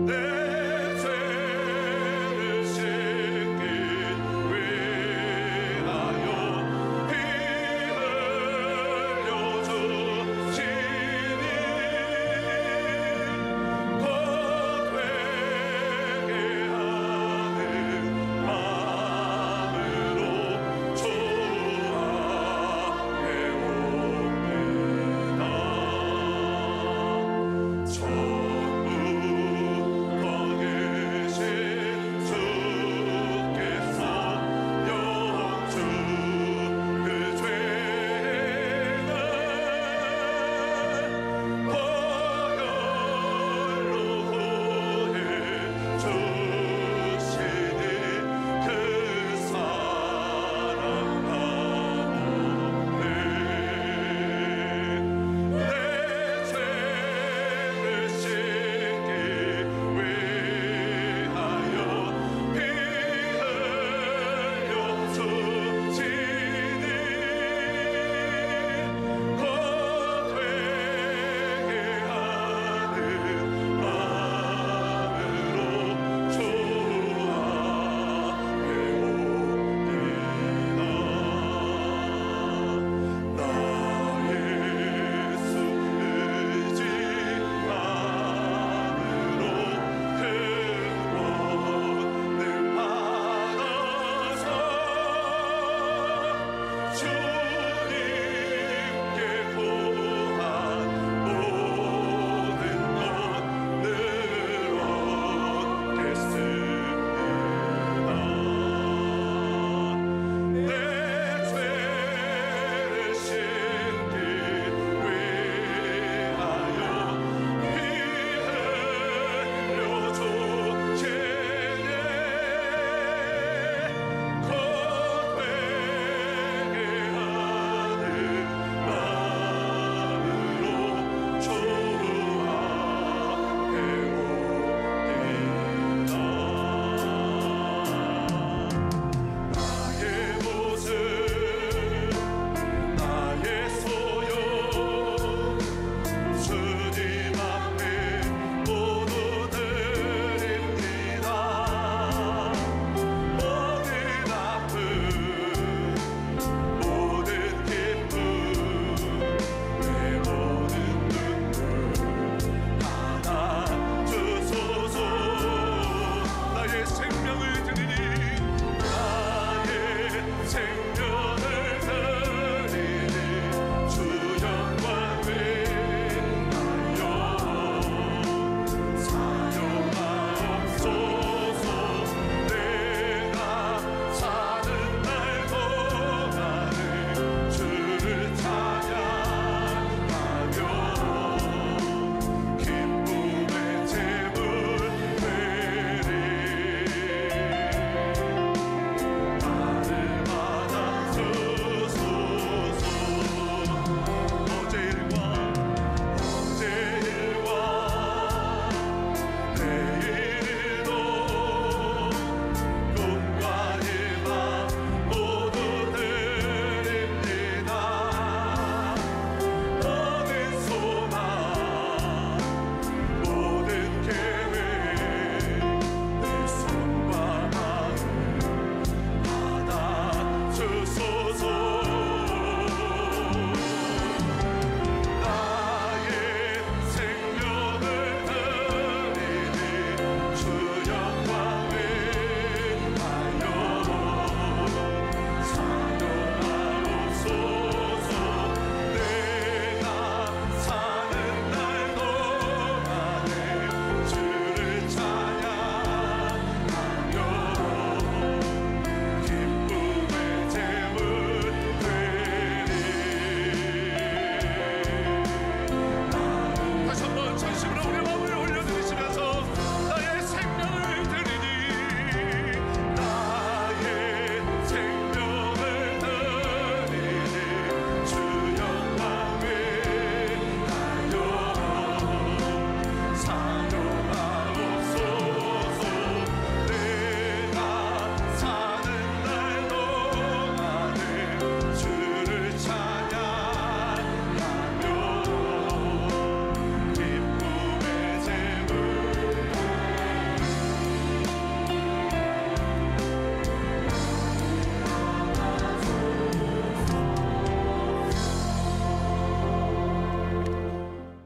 내 죄를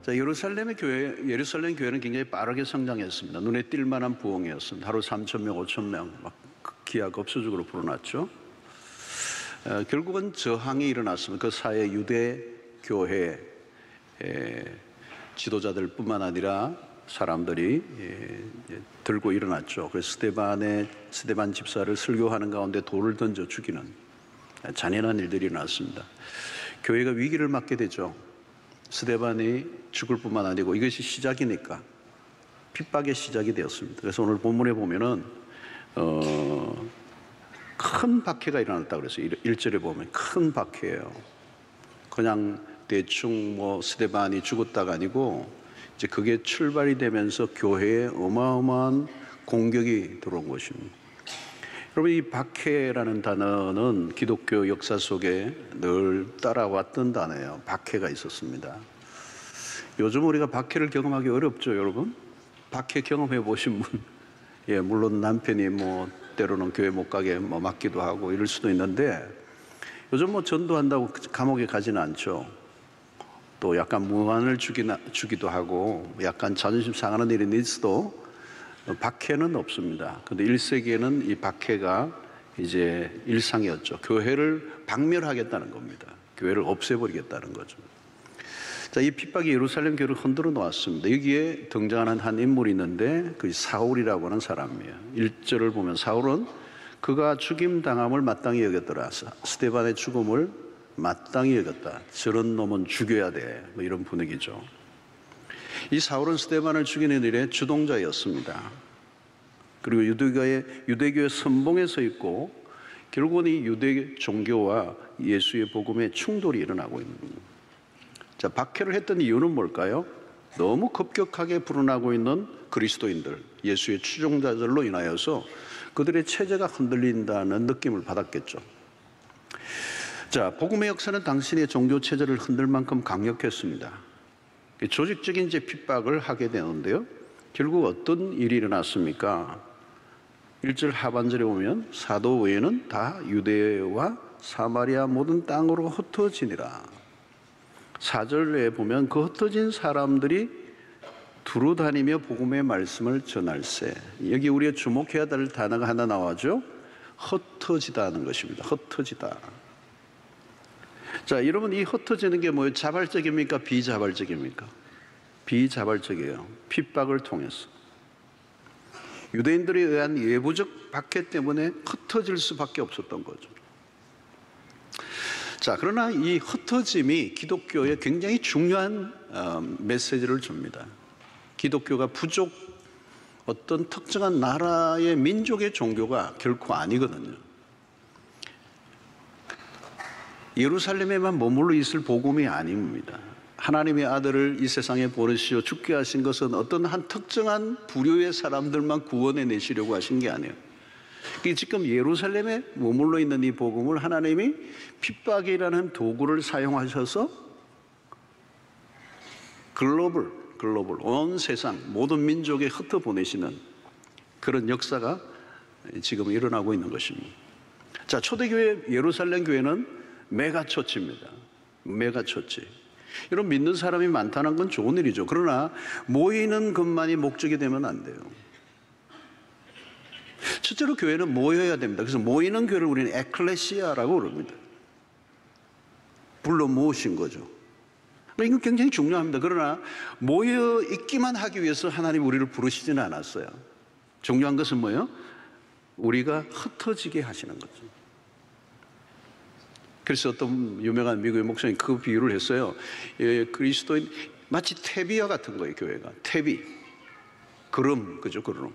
자, 예루살렘 교회는 굉장히 빠르게 성장했습니다. 눈에 띌 만한 부흥이었습니다. 하루 3,000명, 5,000명 막 기하급수적으로 불어났죠. 결국은 저항이 일어났습니다. 그 사회 유대 교회 지도자들뿐만 아니라 사람들이 들고 일어났죠. 그래서 스데반 집사를 설교하는 가운데 돌을 던져 죽이는 잔인한 일들이 일어났습니다. 교회가 위기를 맞게 되죠. 스데반이 죽을 뿐만 아니고 이것이 시작이니까 핍박의 시작이 되었습니다. 그래서 오늘 본문에 보면은 큰 박해가 일어났다고 그랬어요. 1절에 보면 큰 박해예요. 그냥 대충 스데반이 죽었다가 아니고 이제 그게 출발이 되면서 교회에 어마어마한 공격이 들어온 것입니다. 여러분, 이 박해라는 단어는 기독교 역사 속에 늘 따라왔던 단어예요. 박해가 있었습니다. 요즘 우리가 박해를 경험하기 어렵죠, 여러분? 박해 경험해 보신 분? 예, 물론 남편이 때로는 교회 못 가게 막기도 하고 이럴 수도 있는데 요즘 전도한다고 감옥에 가지는 않죠. 또 약간 무한을 주기도 하고 약간 자존심 상하는 일이 있어도 박해는 없습니다. 그런데 1세기에는 이 박해가 이제 일상이었죠. 교회를 박멸하겠다는 겁니다. 교회를 없애버리겠다는 거죠. 자, 이 핍박이 예루살렘 교회를 흔들어 놓았습니다. 여기에 등장하는 한 인물이 있는데 그 사울이라고 하는 사람이에요. 1절을 보면 사울은 그가 죽임당함을 마땅히 여겼더라. 스데반의 죽음을 마땅히 여겼다. 저런 놈은 죽여야 돼. 이런 분위기죠. 이 사울은 스데반을 죽이는 일에 주동자였습니다. 그리고 유대교의 선봉에 서 있고 결국은 이 유대 종교와 예수의 복음의 충돌이 일어나고 있는 겁니다. 자, 박해를 했던 이유는 뭘까요? 너무 급격하게 불어나고 있는 그리스도인들, 예수의 추종자들로 인하여서 그들의 체제가 흔들린다는 느낌을 받았겠죠. 자, 복음의 역사는 당신의 종교 체제를 흔들 만큼 강력했습니다. 조직적인 핍박을 하게 되는데요. 결국 어떤 일이 일어났습니까? 1절 하반절에 보면 사도 외에는 다 유대와 사마리아 모든 땅으로 흩어지니라. 4절에 보면 그 흩어진 사람들이 두루 다니며 복음의 말씀을 전할세. 여기 우리가 주목해야 될 단어가 하나 나와죠. 흩어지다는 것입니다. 흩어지다. 자, 여러분, 이 흩어지는 게 뭐예요? 자발적입니까? 비자발적입니까? 비자발적이에요. 핍박을 통해서. 유대인들에 의한 예부적 박해 때문에 흩어질 수밖에 없었던 거죠. 자, 그러나 이 흩어짐이 기독교에 굉장히 중요한 메시지를 줍니다. 기독교가 어떤 특정한 나라의 민족의 종교가 결코 아니거든요. 예루살렘에만 머물러 있을 복음이 아닙니다. 하나님의 아들을 이 세상에 보내시어 죽게 하신 것은 어떤 한 특정한 부류의 사람들만 구원해 내시려고 하신 게 아니에요. 지금 예루살렘에 머물러 있는 이 복음을 하나님이 핍박이라는 도구를 사용하셔서 글로벌 온 세상 모든 민족에 흩어보내시는 그런 역사가 지금 일어나고 있는 것입니다. 자, 초대교회 예루살렘 교회는 메가처치입니다. 메가처치. 여러분, 믿는 사람이 많다는 건 좋은 일이죠. 그러나 모이는 것만이 목적이 되면 안 돼요. 실제로 교회는 모여야 됩니다. 그래서 모이는 교회를 우리는 에클레시아라고 그럽니다. 불러 모으신 거죠. 이건 굉장히 중요합니다. 그러나 모여 있기만 하기 위해서 하나님 우리를 부르시지는 않았어요. 중요한 것은 뭐예요? 우리가 흩어지게 하시는 거죠. 그래서 어떤 유명한 미국의 목사님이 그 비유를 했어요. 그리스도인 마치 퇴비와 같은 거예요. 교회가 퇴비, 그름, 그죠? 그름.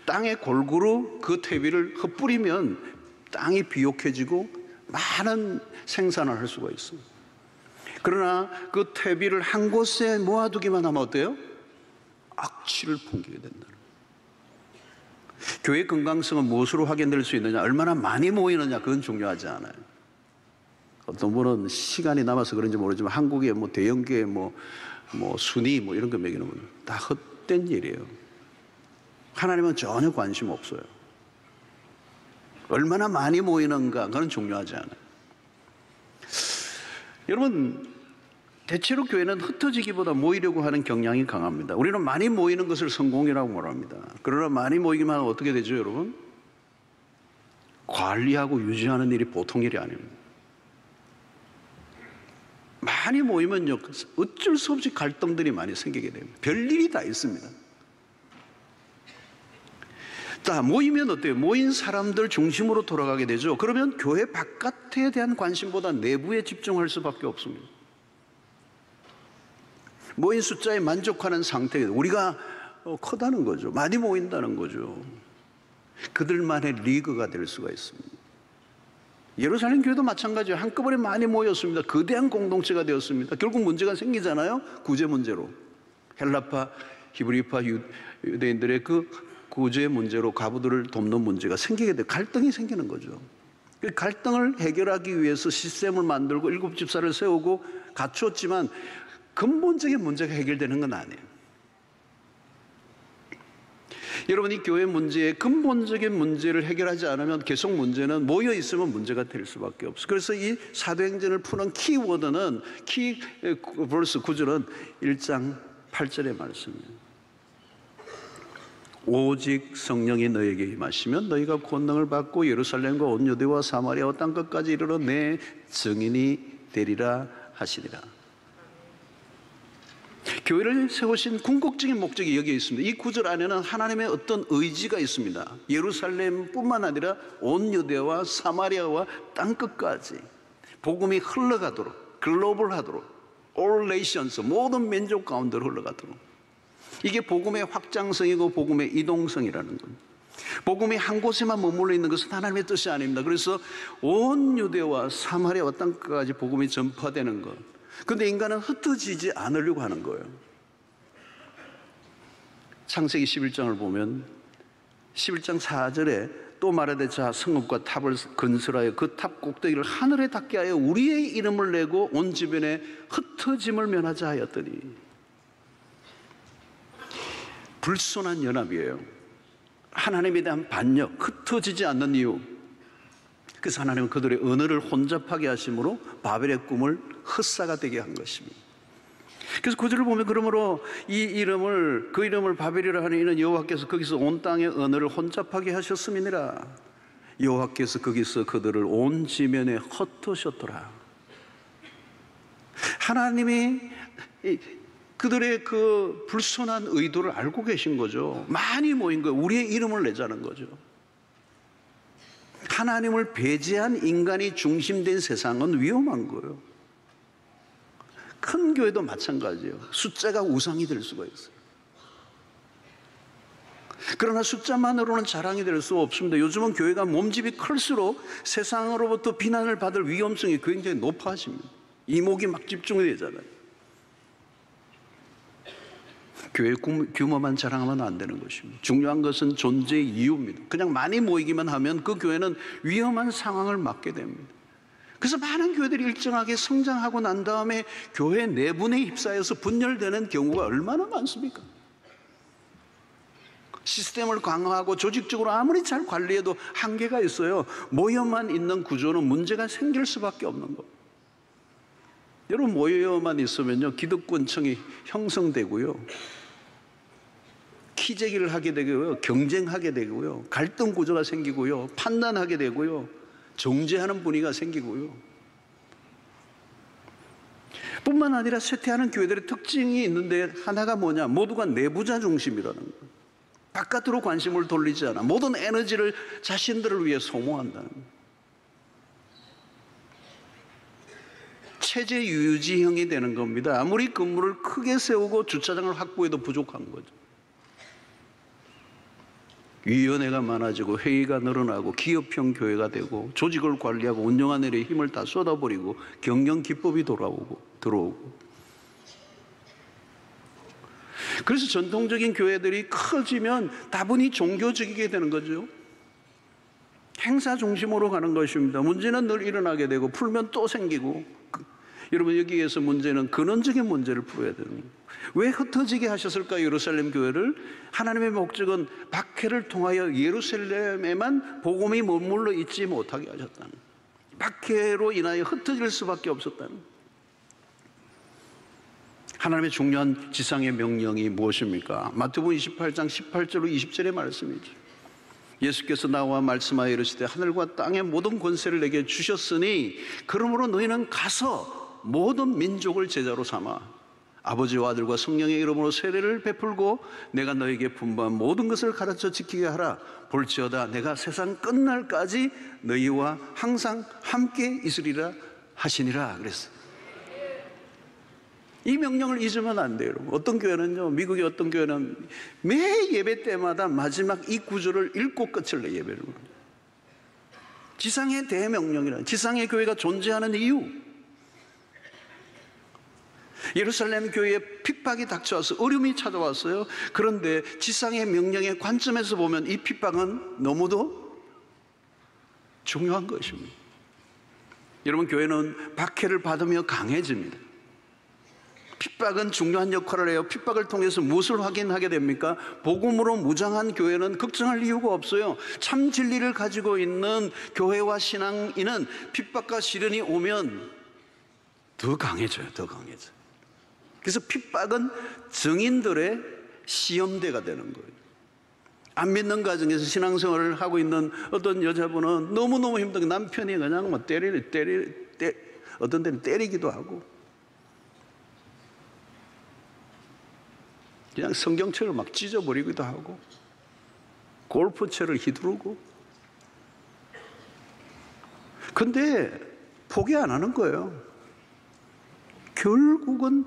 땅에 골고루 그 퇴비를 흩뿌리면 땅이 비옥해지고 많은 생산을 할 수가 있어요. 그러나 그 퇴비를 한 곳에 모아두기만 하면 어때요? 악취를 풍기게 된다. 교회 건강성은 무엇으로 확인될 수 있느냐? 얼마나 많이 모이느냐? 그건 중요하지 않아요. 어떤 분은 시간이 남아서 그런지 모르지만 한국의 대형교회 순위 이런 거 매기는 건 다 헛된 일이에요. 하나님은 전혀 관심 없어요. 얼마나 많이 모이는가 그건 중요하지 않아요. 여러분, 대체로 교회는 흩어지기보다 모이려고 하는 경향이 강합니다. 우리는 많이 모이는 것을 성공이라고 말합니다. 그러나 많이 모이기만 하면 어떻게 되죠, 여러분? 관리하고 유지하는 일이 보통 일이 아닙니다. 많이 모이면요, 어쩔 수 없이 갈등들이 많이 생기게 됩니다. 별일이 다 있습니다. 자, 모이면 어때요? 모인 사람들 중심으로 돌아가게 되죠. 그러면 교회 바깥에 대한 관심보다 내부에 집중할 수밖에 없습니다. 모인 숫자에 만족하는 상태에 우리가 크다는 거죠. 많이 모인다는 거죠. 그들만의 리그가 될 수가 있습니다. 예루살렘 교회도 마찬가지예요. 한꺼번에 많이 모였습니다. 거대한 공동체가 되었습니다. 결국 문제가 생기잖아요. 구제 문제로. 헬라파, 히브리파 유대인들의 그 구제 문제로 가부들을 돕는 문제가 생기게 돼요. 갈등이 생기는 거죠. 그 갈등을 해결하기 위해서 시스템을 만들고 일곱 집사를 세우고 갖추었지만 근본적인 문제가 해결되는 건 아니에요. 여러분이 교회 문제의 근본적인 문제를 해결하지 않으면 계속 문제는 모여 있으면 문제가 될 수밖에 없어요. 그래서 이 사도행전을 푸는 키워드는 버스 구절은 1장 8절의 말씀이에요. 오직 성령이 너에게 임하시면 너희가 권능을 받고 예루살렘과 온 유대와 사마리아와 땅끝까지 이르러 내 증인이 되리라 하시니라. 교회를 세우신 궁극적인 목적이 여기에 있습니다. 이 구절 안에는 하나님의 어떤 의지가 있습니다. 예루살렘뿐만 아니라 온 유대와 사마리아와 땅끝까지 복음이 흘러가도록, 글로벌하도록, all nations, 모든 민족 가운데로 흘러가도록. 이게 복음의 확장성이고 복음의 이동성이라는 겁니다. 복음이 한 곳에만 머물러 있는 것은 하나님의 뜻이 아닙니다. 그래서 온 유대와 사마리아와 땅끝까지 복음이 전파되는 것. 그런데 인간은 흩어지지 않으려고 하는 거예요. 창세기 11장을 보면 11장 4절에 또 말하되 자 성읍과 탑을 건설하여 그 탑 꼭대기를 하늘에 닿게 하여 우리의 이름을 내고 온 주변에 흩어짐을 면하자 하였더니, 불손한 연합이에요. 하나님에 대한 반역, 흩어지지 않는 이유. 그래서 하나님은 그들의 언어를 혼잡하게 하심으로 바벨의 꿈을 헛사가 되게 한 것입니다. 그래서 구절을 보면 그러므로 이 이름을, 그 이름을 바벨이라 하는 이는 여호와께서 거기서 온 땅의 언어를 혼잡하게 하셨음이니라. 여호와께서 거기서 그들을 온 지면에 흩으셨더라. 하나님이 그들의 그 불손한 의도를 알고 계신 거죠. 많이 모인 거예요. 우리의 이름을 내자는 거죠. 하나님을 배제한 인간이 중심된 세상은 위험한 거예요. 큰 교회도 마찬가지예요. 숫자가 우상이 될 수가 있어요. 그러나 숫자만으로는 자랑이 될 수 없습니다. 요즘은 교회가 몸집이 클수록 세상으로부터 비난을 받을 위험성이 굉장히 높아집니다. 이목이 막 집중이 되잖아요. 교회 규모만 자랑하면 안 되는 것입니다. 중요한 것은 존재의 이유입니다. 그냥 많이 모이기만 하면 그 교회는 위험한 상황을 맞게 됩니다. 그래서 많은 교회들이 일정하게 성장하고 난 다음에 교회 내분에 휩싸여서 분열되는 경우가 얼마나 많습니까? 시스템을 강화하고 조직적으로 아무리 잘 관리해도 한계가 있어요. 모여만 있는 구조는 문제가 생길 수밖에 없는 거. 여러분, 모여만 있으면요, 기득권층이 형성되고요, 키재기를 하게 되고요, 경쟁하게 되고요, 갈등 구조가 생기고요, 판단하게 되고요, 정죄하는 분위기가 생기고요. 뿐만 아니라 쇠퇴하는 교회들의 특징이 있는데 하나가 뭐냐? 모두가 내부자 중심이라는 거예요. 바깥으로 관심을 돌리지 않아. 모든 에너지를 자신들을 위해 소모한다는 거예요. 체제 유지형이 되는 겁니다. 아무리 건물을 크게 세우고 주차장을 확보해도 부족한 거죠. 위원회가 많아지고 회의가 늘어나고 기업형 교회가 되고 조직을 관리하고 운영하는 일에 힘을 다 쏟아버리고 경영 기법이 들어오고. 그래서 전통적인 교회들이 커지면 다분히 종교적이게 되는 거죠. 행사 중심으로 가는 것입니다. 문제는 늘 일어나게 되고 풀면 또 생기고. 여러분, 여기에서 문제는 근원적인 문제를 풀어야 되는 거예요. 왜 흩어지게 하셨을까, 예루살렘 교회를? 하나님의 목적은 박해를 통하여 예루살렘에만 복음이 머물러 있지 못하게 하셨다는 거예요. 박해로 인하여 흩어질 수밖에 없었다는 거예요. 하나님의 중요한 지상의 명령이 무엇입니까? 마태복음 28장 18절로 20절의 말씀이죠. 예수께서 나와 말씀하여 이르시되 하늘과 땅의 모든 권세를 내게 주셨으니 그러므로 너희는 가서 모든 민족을 제자로 삼아 아버지와 아들과 성령의 이름으로 세례를 베풀고 내가 너에게 분부한 모든 것을 가르쳐 지키게 하라. 볼지어다 내가 세상 끝날까지 너희와 항상 함께 있으리라 하시니라 그랬어. 이 명령을 잊으면 안 돼요. 여러분. 어떤 교회는요, 미국의 어떤 교회는 매 예배 때마다 마지막 이 구절을 읽고 끝을 내 예배를. 지상의 대명령이라, 지상의 교회가 존재하는 이유. 예루살렘 교회에 핍박이 닥쳐와서 어려움이 찾아왔어요. 그런데 지상의 명령의 관점에서 보면 이 핍박은 너무도 중요한 것입니다. 여러분, 교회는 박해를 받으며 강해집니다. 핍박은 중요한 역할을 해요. 핍박을 통해서 무엇을 확인하게 됩니까? 복음으로 무장한 교회는 걱정할 이유가 없어요. 참 진리를 가지고 있는 교회와 신앙인은 핍박과 시련이 오면 더 강해져요. 더 강해져요. 그래서 핍박은 증인들의 시험대가 되는 거예요. 안 믿는 가정에서 신앙생활을 하고 있는 어떤 여자분은 너무너무 힘들게 남편이 그냥 뭐 어떤 데는 때리기도 하고 그냥 성경책을 막 찢어버리기도 하고 골프채를 휘두르고, 근데 포기 안 하는 거예요. 결국은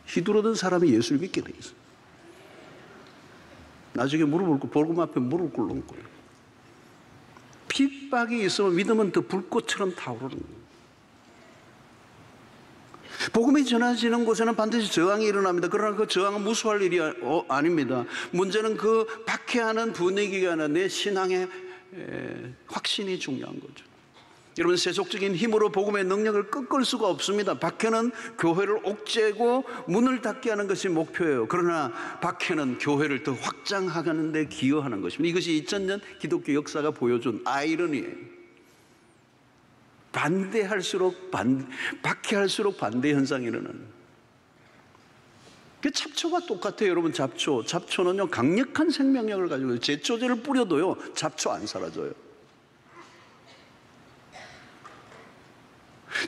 휘두르던 사람이 예수를 믿게 돼 있어요. 나중에 무릎을 꿇고 복음 앞에 무릎을 꿇는 거예요. 핍박이 있으면 믿음은 더 불꽃처럼 타오르는 거예요. 복음이 전해지는 곳에는 반드시 저항이 일어납니다. 그러나 그 저항은 무수할 일이 아닙니다. 문제는 그 박해하는 분위기가 아니라 내 신앙의 확신이 중요한 거죠. 여러분, 세속적인 힘으로 복음의 능력을 꺾을 수가 없습니다. 박해는 교회를 옥죄고 문을 닫게 하는 것이 목표예요. 그러나 박해는 교회를 더 확장하는 데 기여하는 것입니다. 이것이 2000년 기독교 역사가 보여준 아이러니예요. 박해할수록 반대 현상이 일어나는. 그 잡초가 똑같아요, 여러분. 잡초는요 강력한 생명력을 가지고 있어요. 제초제를 뿌려도요 잡초 안 사라져요.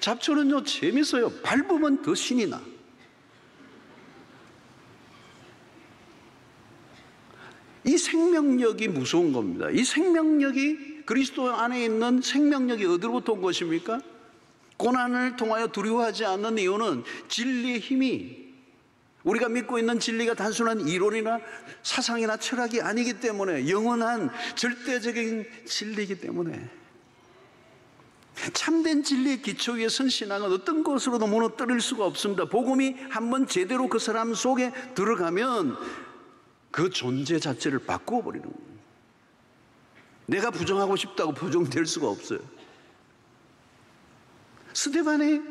잡초는요 재밌어요. 밟으면 더 신이 나. 이 생명력이 무서운 겁니다. 이 생명력이, 그리스도 안에 있는 생명력이 어디로부터 온 것입니까? 고난을 통하여 두려워하지 않는 이유는 진리의 힘이, 우리가 믿고 있는 진리가 단순한 이론이나 사상이나 철학이 아니기 때문에, 영원한 절대적인 진리이기 때문에, 참된 진리의 기초 위에 선 신앙은 어떤 것으로도 무너뜨릴 수가 없습니다. 복음이 한번 제대로 그 사람 속에 들어가면 그 존재 자체를 바꾸어 버리는 거예요. 내가 부정하고 싶다고 부정될 수가 없어요. 스데반의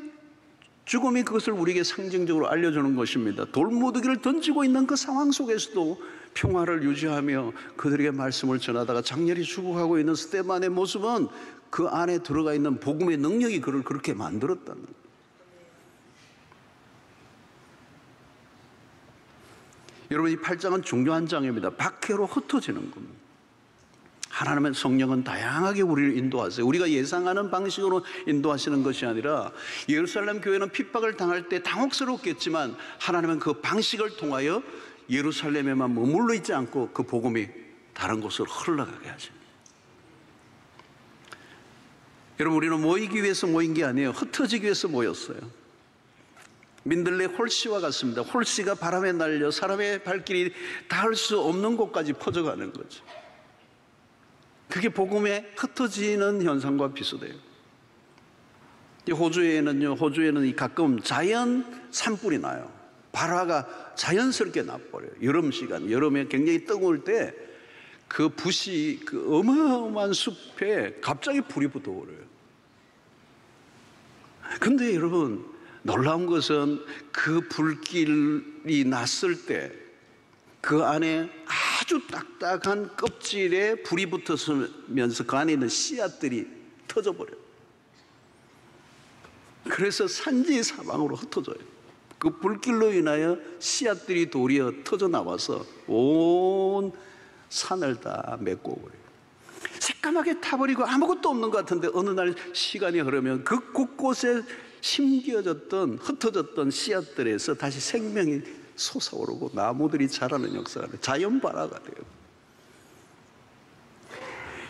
죽음이 그것을 우리에게 상징적으로 알려주는 것입니다. 돌무더기를 던지고 있는 그 상황 속에서도 평화를 유지하며 그들에게 말씀을 전하다가 장렬히 죽어가고 있는 스데반의 모습은 그 안에 들어가 있는 복음의 능력이 그를 그렇게 만들었다는 거예요. 여러분, 이 8장은 중요한 장입니다. 박해로 흩어지는 겁니다. 하나님의 성령은 다양하게 우리를 인도하세요. 우리가 예상하는 방식으로 인도하시는 것이 아니라, 예루살렘 교회는 핍박을 당할 때 당혹스럽겠지만 하나님은 그 방식을 통하여 예루살렘에만 머물러 있지 않고 그 복음이 다른 곳으로 흘러가게 하십니다. 여러분, 우리는 모이기 위해서 모인 게 아니에요. 흩어지기 위해서 모였어요. 민들레 홀씨와 같습니다. 홀씨가 바람에 날려 사람의 발길이 닿을 수 없는 곳까지 퍼져가는 거죠. 그게 복음에 흩어지는 현상과 비슷해요. 호주에는 가끔 자연 산불이 나요. 발화가 자연스럽게 나버려요. 여름 시간, 여름에 굉장히 뜨거울 때 그 붓이 그 어마어마한 숲에 갑자기 불이 붙어버려요. 근데 여러분, 놀라운 것은 그 불길이 났을 때 그 안에 아주 딱딱한 껍질에 불이 붙었으면서 그 안에 있는 씨앗들이 터져버려요. 그래서 산지 사방으로 흩어져요. 그 불길로 인하여 씨앗들이 도리어 터져 나와서 온 산을 다 메꿔버려요. 새까맣게 타버리고 아무것도 없는 것 같은데 어느 날 시간이 흐르면 그 곳곳에 심겨졌던 흩어졌던 씨앗들에서 다시 생명이 솟아오르고 나무들이 자라는 역사가 돼요. 자연발화가 돼요.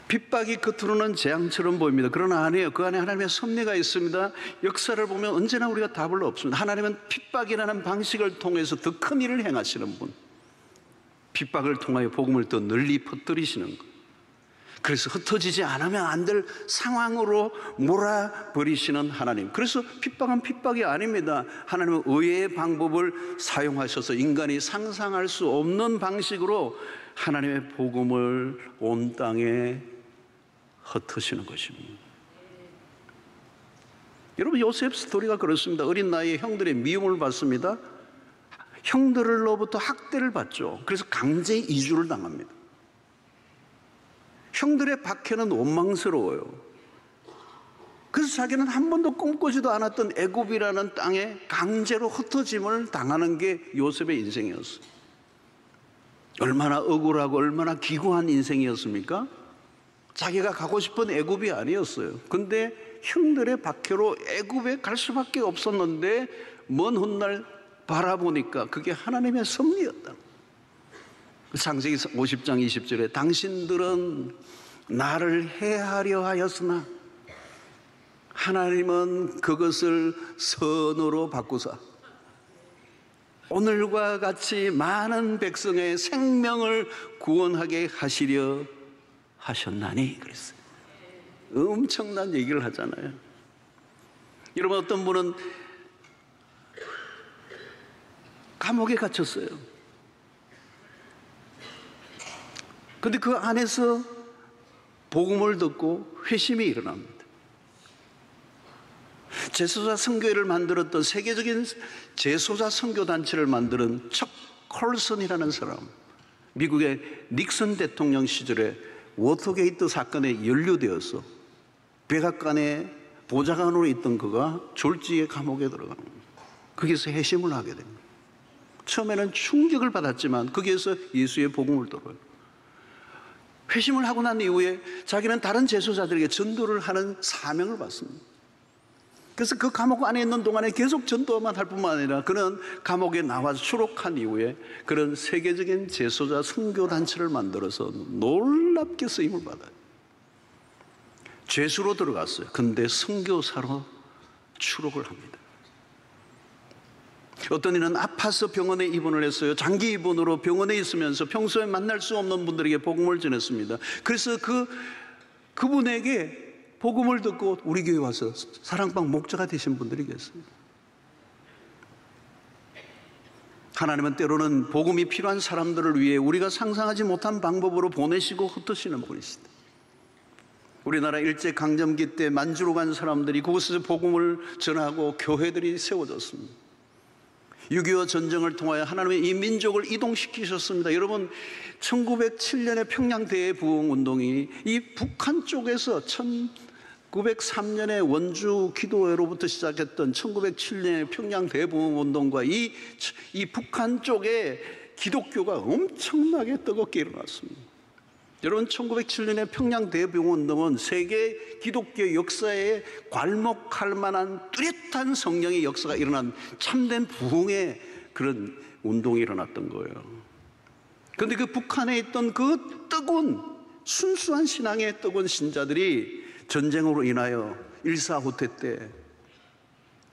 핍박이 겉으로는 재앙처럼 보입니다. 그러나 아니에요. 그 안에 하나님의 섭리가 있습니다. 역사를 보면 언제나 우리가 답을 없습니다. 하나님은 핍박이라는 방식을 통해서 더 큰 일을 행하시는 분, 핍박을 통하여 복음을 더 널리 퍼뜨리시는 것, 그래서 흩어지지 않으면 안 될 상황으로 몰아버리시는 하나님. 그래서 핍박은 핍박이 아닙니다. 하나님은 의외의 방법을 사용하셔서 인간이 상상할 수 없는 방식으로 하나님의 복음을 온 땅에 흩으시는 것입니다. 여러분, 요셉 스토리가 그렇습니다. 어린 나이에 형들의 미움을 받습니다. 형들로부터 학대를 받죠. 그래서 강제 이주를 당합니다. 형들의 박해는 원망스러워요. 그래서 자기는 한 번도 꿈꾸지도 않았던 애굽이라는 땅에 강제로 흩어짐을 당하는 게 요셉의 인생이었어요. 얼마나 억울하고 얼마나 기구한 인생이었습니까? 자기가 가고 싶은 애굽이 아니었어요. 근데 형들의 박해로 애굽에 갈 수밖에 없었는데 먼 훗날 바라보니까 그게 하나님의 섭리였다. 창세기 50장 20절에 당신들은 나를 해하려 하였으나 하나님은 그것을 선으로 바꾸사 오늘과 같이 많은 백성의 생명을 구원하게 하시려 하셨나니 그랬어요. 엄청난 얘기를 하잖아요. 여러분, 어떤 분은 감옥에 갇혔어요. 근데 그 안에서 복음을 듣고 회심이 일어납니다. 제소자 선교회를 만들었던 세계적인 제소자 선교단체를 만드는 척 콜슨이라는 사람, 미국의 닉슨 대통령 시절에 워터게이트 사건에 연루되어서 백악관에 보좌관으로 있던 그가 졸지에 감옥에 들어가는 거예요. 거기서 회심을 하게 됩니다. 처음에는 충격을 받았지만 거기에서 예수의 복음을 들어요. 회심을 하고 난 이후에 자기는 다른 제소자들에게 전도를 하는 사명을 받습니다. 그래서 그 감옥 안에 있는 동안에 계속 전도만 할 뿐만 아니라 그는 감옥에 나와서 추록한 이후에 그런 세계적인 제소자 선교단체를 만들어서 놀랍게 쓰임을 받아요. 죄수로 들어갔어요. 근데 선교사로 추록을 합니다. 어떤 이는 아파서 병원에 입원을 했어요. 장기 입원으로 병원에 있으면서 평소에 만날 수 없는 분들에게 복음을 전했습니다. 그래서 그분에게 복음을 듣고 우리 교회 와서 사랑방 목자가 되신 분들이 계세요. 하나님은 때로는 복음이 필요한 사람들을 위해 우리가 상상하지 못한 방법으로 보내시고 흩으시는 분이시다. 우리나라 일제강점기 때 만주로 간 사람들이 그곳에서 복음을 전하고 교회들이 세워졌습니다. 6.25 전쟁을 통하여 하나님의 이 민족을 이동시키셨습니다. 여러분, 1907년에 평양 대부흥운동이 이 북한 쪽에서 1903년에 원주 기도회로부터 시작했던 1907년의 평양 대부흥운동과 이 북한 쪽에 기독교가 엄청나게 뜨겁게 일어났습니다. 여러분, 1907년의 평양 대부흥운동은 세계 기독교 역사에 괄목할 만한 뚜렷한 성령의 역사가 일어난 참된 부흥의 그런 운동이 일어났던 거예요. 그런데 그 북한에 있던 그 뜨거운 순수한 신앙의 뜨거운 신자들이 전쟁으로 인하여 일사후퇴 때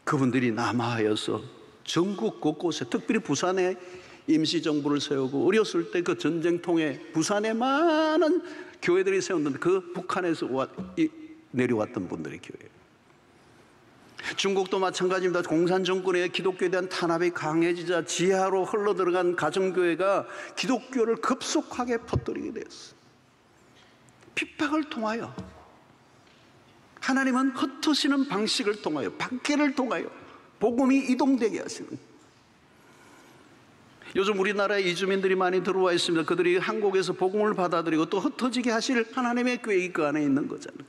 그분들이 남하하여서 전국 곳곳에, 특별히 부산에 임시정부를 세우고 어렸을 때 그 전쟁통에 부산에 많은 교회들이 세웠는데 그 북한에서 내려왔던 분들이 교회예요. 중국도 마찬가지입니다. 공산정권의 기독교에 대한 탄압이 강해지자 지하로 흘러들어간 가정교회가 기독교를 급속하게 퍼뜨리게 되었어요. 핍박을 통하여, 하나님은 흩으시는 방식을 통하여, 박해를 통하여 복음이 이동되게 하시는 거예요. 요즘 우리나라에 이주민들이 많이 들어와 있습니다. 그들이 한국에서 복음을 받아들이고 또 흩어지게 하실 하나님의 계획이 그 안에 있는 거잖아요.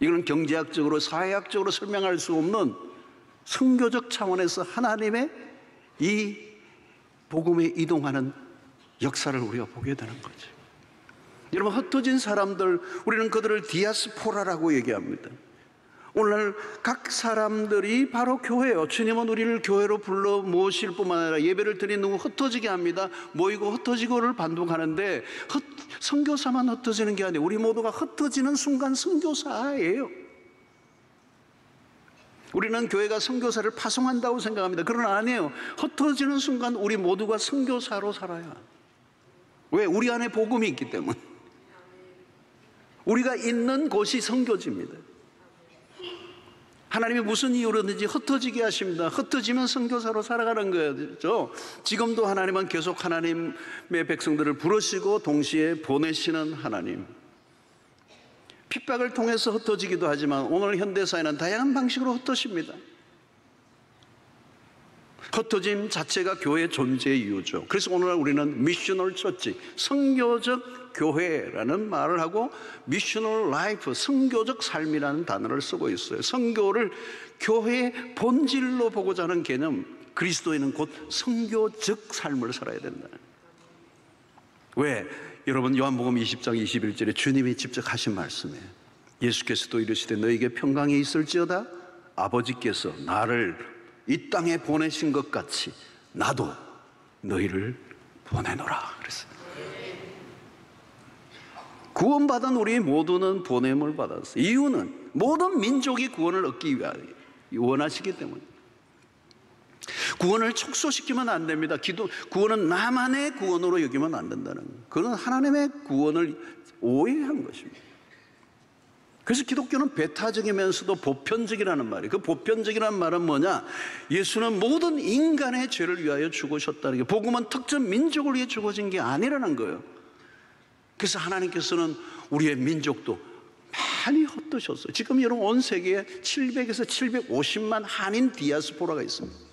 이건 경제학적으로 사회학적으로 설명할 수 없는 선교적 차원에서 하나님의 이 복음에 이동하는 역사를 우리가 보게 되는 거죠. 여러분, 흩어진 사람들, 우리는 그들을 디아스포라라고 얘기합니다. 오늘 각 사람들이 바로 교회예요. 주님은 우리를 교회로 불러 모실 뿐만 아니라 예배를 드리는 후 흩어지게 합니다. 모이고 흩어지고를 반복하는데 선교사만 흩어지는 게 아니에요. 우리 모두가 흩어지는 순간 선교사예요. 우리는 교회가 선교사를 파송한다고 생각합니다. 그러나 아니에요. 흩어지는 순간 우리 모두가 선교사로 살아야. 왜? 우리 안에 복음이 있기 때문에. 우리가 있는 곳이 선교지입니다. 하나님이 무슨 이유로든지 흩어지게 하십니다. 흩어지면 선교사로 살아가는 거죠. 지금도 하나님은 계속 하나님의 백성들을 부르시고 동시에 보내시는 하나님. 핍박을 통해서 흩어지기도 하지만 오늘 현대사회는 다양한 방식으로 흩어집니다. 흩어짐 자체가 교회의 존재의 이유죠. 그래서 오늘날 우리는 미셔널 처치, 선교적 교회라는 말을 하고 미셔널 라이프, 선교적 삶이라는 단어를 쓰고 있어요. 선교를 교회의 본질로 보고자 하는 개념, 그리스도인은 곧 선교적 삶을 살아야 된다. 왜? 여러분, 요한복음 20장 21절에 주님이 직접 하신 말씀이에요. 예수께서도 이르시되 너에게 평강이 있을지어다 아버지께서 나를 이 땅에 보내신 것 같이 나도 너희를 보내노라 그랬어요. 구원받은 우리 모두는 보냄을 받았어요. 이유는 모든 민족이 구원을 얻기 위하여 원하시기 때문에. 구원을 축소시키면 안 됩니다. 구원은 나만의 구원으로 여기면 안 된다는 거예요. 그건 하나님의 구원을 오해한 것입니다. 그래서 기독교는 배타적이면서도 보편적이라는 말이에요. 그 보편적이라는 말은 뭐냐? 예수는 모든 인간의 죄를 위하여 죽으셨다는 게, 복음은 특정 민족을 위해 죽어진 게 아니라는 거예요. 그래서 하나님께서는 우리의 민족도 많이 흩으셨어요. 지금 여러분 온 세계에 700에서 750만 한인 디아스포라가 있습니다.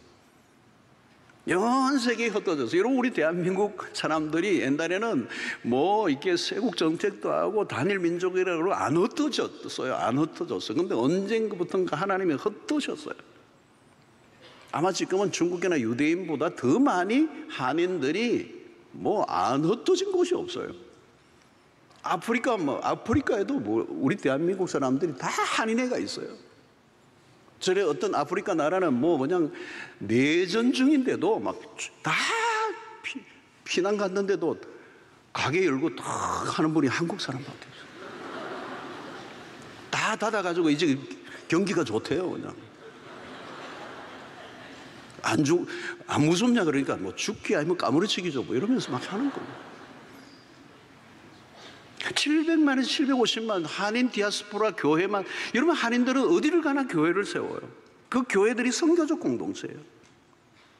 전 세계에 흩어졌어요. 여러분, 우리 대한민국 사람들이 옛날에는 뭐 이렇게 세국 정책도 하고 단일 민족이라고 안 흩어졌어요. 안 흩어졌어요. 근데 언젠가부터인가 하나님이 흩으셨어요. 아마 지금은 중국이나 유대인보다 더 많이 한인들이 뭐 안 흩어진 곳이 없어요. 아프리카에도 우리 대한민국 사람들이 다 한인회가 있어요. 전에 어떤 아프리카 나라는 뭐 그냥 내전 중인데도 막 다 피난 갔는데도 가게 열고 딱 하는 분이 한국 사람밖에 없어요. 다 닫아가지고 이제 경기가 좋대요. 그냥 안 무섭냐 그러니까 뭐 죽기 아니면 까무러치기죠 뭐 이러면서 막 하는 거예요. 700만에서 750만 한인 디아스포라 교회만, 여러분 한인들은 어디를 가나 교회를 세워요. 그 교회들이 선교적 공동체예요.